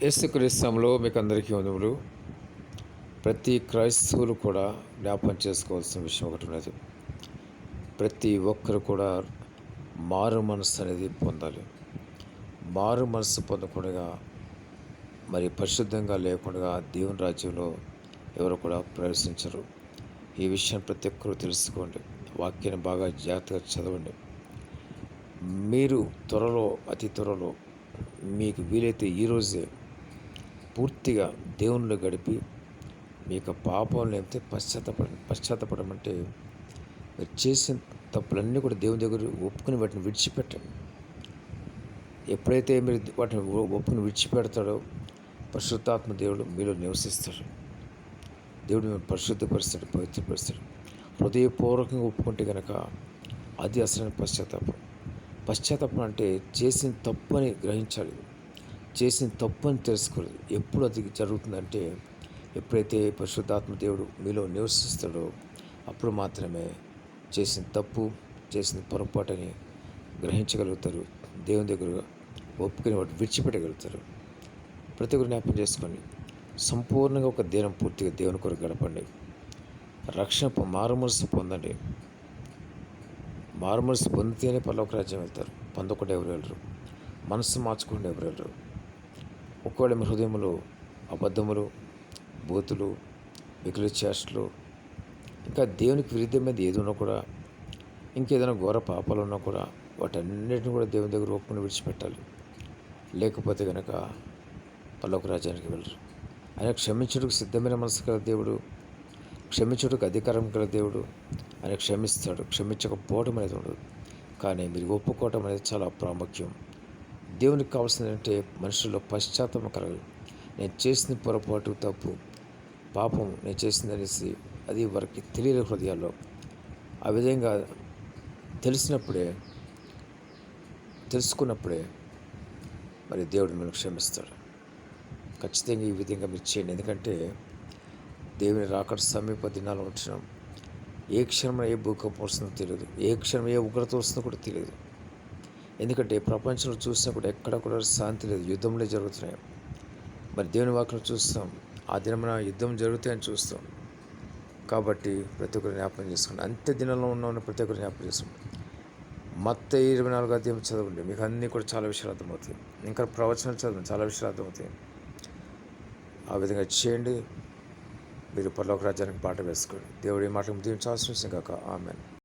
యేసుక్రీస్తులో మీకు అందరికీ వందములు. ప్రతి క్రైస్తవులు కూడా జ్ఞాపకం చేసుకోవాల్సిన విషయం ఒకటి ఉన్నది. ప్రతి ఒక్కరు కూడా మారు మనస్సు అనేది పొందాలి. మారు మనస్సు పొందకుండా మరి పరిశుద్ధంగా లేకుండా దేవుని రాజ్యంలో ఎవరు కూడా ప్రవేశించరు. ఈ విషయం ప్రతి ఒక్కరూ తెలుసుకోండి. వాక్యాన్ని బాగా జాగ్రత్తగా చదవండి. మీరు అతి త్వరలో మీకు వీలైతే ఈరోజే పూర్తిగా దేవునిలో గడిపి మీ యొక్క పాపాలను అయితే పశ్చాత్తపడమంటే మీరు చేసిన తప్పులన్నీ కూడా దేవుని దగ్గర ఒప్పుకుని వాటిని విడిచిపెట్టండి. ఎప్పుడైతే మీరు వాటిని ఒప్పుకుని విడిచిపెడతాడో పరిశుద్ధాత్మ దేవుడు మీలో నివసిస్తాడు. దేవుడు మిమ్మల్ని పరిశుద్ధపరుస్తాడు, పవిత్రపరుస్తాడు. హృదయపూర్వకంగా ఒప్పుకుంటే కనుక అది అసలైన పశ్చాత్తాపం అంటే చేసిన తప్పు అని గ్రహించాలి, చేసిన తప్పు అని తెలుసుకోలేదు. ఎప్పుడు అది జరుగుతుందంటే ఎప్పుడైతే పరిశుద్ధాత్మ దేవుడు మీలో నివసిస్తాడో అప్పుడు మాత్రమే చేసిన తప్పు, చేసిన పొరపాటుని గ్రహించగలుగుతారు. దేవుని దగ్గర ఒప్పుకుని వాటి విడిచిపెట్టగలుగుతారు. ప్రతి ఒక్కరు జ్ఞాపకం చేసుకోండి. సంపూర్ణంగా ఒక దినం పూర్తిగా దేవుని కొరకు గడపండి. మారుమనసు పొందండి. మారుమనసు పొందితేనే పరలోక రాజ్యం వెళ్తారు. పొందకుండా ఎవరు వెళ్ళరు. మనసు మార్చుకుండా ఎవరు వెళ్ళరు. ఒకవేళ మీ హృదయంలో అబద్ధములు, బూతులు, మిగిలిన చేష్టలు, ఇంకా దేవునికి విరుద్ధమైనది ఏది ఉన్నా కూడా, ఇంకేదైనా ఘోర పాపాలు ఉన్నా కూడా వాటన్నిటిని కూడా దేవుని దగ్గర ఒప్పుకుని విడిచిపెట్టాలి. లేకపోతే కనుక పరలోక రాజ్యానికి వెళ్ళరు. ఆయన క్షమించుటకు సిద్ధమైన మనసు గల దేవుడు, క్షమించుటకు అధికారం గల దేవుడు. ఆయన క్షమిస్తాడు. క్షమించకపోవడం అనేది ఉండదు. కానీ మీరు ఒప్పుకోవటం అనేది చాలా ప్రాముఖ్యం. దేవునికి కావాల్సిందంటే మనుషుల్లో పశ్చాత్తాపం కలగాలి. నేను చేసిన పొరపాటు, తప్పు, పాపం నేను చేసిందనేసి అది వారికి తెలియని హృదయాల్లో ఆ విధంగా తెలుసుకున్నప్పుడే మరి దేవుడు మిమ్మల్ని క్షమిస్తాడు. ఖచ్చితంగా ఈ విధంగా మీరు చేయండి. ఎందుకంటే దేవుని రాకడ సమీప దినాలు వచ్చినాం. ఏ క్షణంలో ఏ భూకంపం వస్తుందో తెలియదు, ఏ క్షణం ఏ ఉగ్రత వస్తుందో కూడా తెలియదు. ఎందుకంటే ప్రపంచంలో చూసినా కూడా ఎక్కడ కూడా శాంతి లేదు, యుద్ధంలో జరుగుతున్నాయి. మరి దేవుని వాక్యం చూస్తాం, ఆ దినమున యుద్ధం జరుగుతాయని చూస్తాం. కాబట్టి ప్రతి ఒక్కరు జ్ఞాపకం చేసుకోండి. అంత్య దినంలో ఉన్న ప్రతి ఒక్కరు జ్ఞాపకం చేసుకోండి. మత్తయి 24వ అధ్యాయం చదవండి, మీకు అన్నీ కూడా చాలా విషయాలు అర్థమవుతాయి. ఇంకా ప్రవచనాలు చదవండి, చాలా విషయాలు అర్థమవుతాయి. ఆ విధంగా చేయండి. మీరు పరలోక రాజ్యానికి బాట వేసుకోండి. దేవుడి మాటలు దీవించాల్సిన కాక. ఆమేన్.